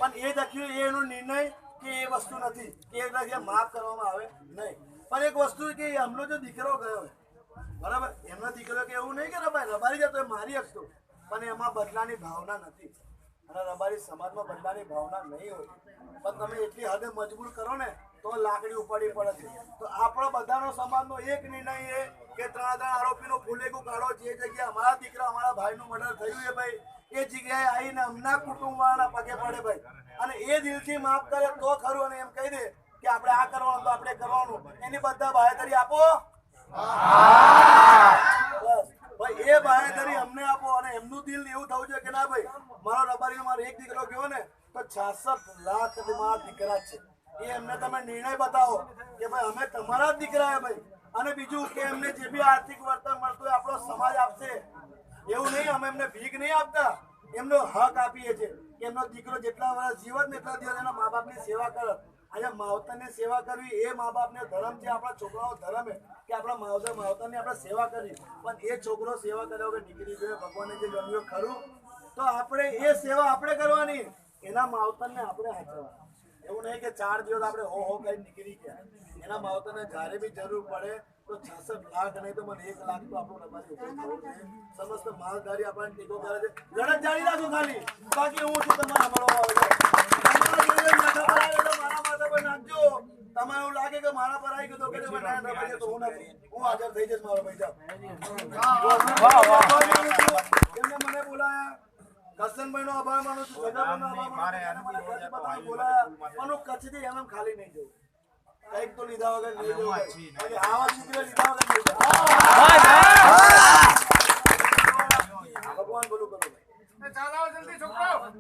પણ એ લખ્યું એનો નિર્ણય કે એ વસ્તુ નથી કે એ જગ્યાએ માફ કરવામાં આવે નહીં. પણ એક વસ્તુ કે એમનો જો દીકરો ગયો બરાબર, એમનો દીકરો કે એવું નહીં કે રબારી જતો એ મારી શકતો, પણ એમાં બદલાની ભાવના નથી અને રબારી સમાજમાં બદલાની ભાવના નહીં હોય. પણ તમે એટલી હદે મજબૂર કરો ને તો લાકડી ઉપાડી પડે છે. તો આપણો બધાનો સમાજનો એક નિર્ણય એ કે 3 આરોપીનું ફુલેકું કાઢો. જે જગ્યાએ અમારા દીકરા અમારા ભાઈનું મર્ડર થયું છે ભાઈ, એ જગ્યાએ આવીને અમના કુટુંબવાળાના પગે પડે ભાઈ, અને એ દિલથી માફ કરે તો ખરું, અને એમ કહી દે કે આપણે આ કરવાનું તો આપણે કરવાનું, એની બધા બાહેધરી આપો. બસ ભાઈ એ બાહેધરી અમને આપો, અને એમનું દિલ એવું થવું જોઈએ કે ના ભાઈ મારો રબારીનો મારો એક દીકરો ગયો ને તો 66 લાખ મારા દીકરા છે. એ એમને તમે નિર્ણય બતાવો કે ભાઈ અમે તમારા જ દીકરા ભાઈ, અને બીજું કે એમને જે બી આર્થિક વર્તન મળતું હોય આપણો સમાજ આપશે. એવું નહીં અમે એમને ભીખ નહીં આપતા, એમનો હક આપીએ છીએ કે એમનો દીકરો જેટલા વર્ષ જીવત ને એટલા દિવસ એના મા બાપની સેવા કરે. આજે માવતરની સેવા કરવી એ મા બાપને ધર્મ છે, આપણા છોકરાઓ ધર્મ છે કે આપણા માવતરની આપણે સેવા કરવી. પણ એ છોકરો સેવા કર્યા વગર નીકળી ગયો, ભગવાને જે ગમ્યું ખરું, તો આપણે એ સેવા આપણે કરવાની, એના માવતરને આપણે હાચવવા. એવું નહીં કે 4 દિવસ આપણે હો કઈ નીકળી ગયા. એના માવતરને જ્યારે બી જરૂર પડે તો 66 લાખ નહીં તો મને 1 લાખ તો આપણું રબારી ઉપર થવું છે. સમસ્ત માલધારી આપણને ટેકો કરે છે. લડત જારી રાખો ખાલી, બાકી હું છું તમારા મળવા મારા માથા પર નાખજો. તમારે એવું લાગે કે મારા પર આવી ગયો તો કે રબારી તો હું નથી, હું હાજર થઈ જઈશ મારો પૈસા. એમને મને બોલાયા, કરશનભાઈ નો આભાર માનું છું, સજાભાઈનો આભાર માનું છું, બોલાયા પણ હું કચ્છથી એમ ખાલી નહીં જવું. કઈક તો લીધા વગર નહીં જવું. આવા દીકરા લીધા વગર નહીં જવું. ભગવાન બોલું કરો.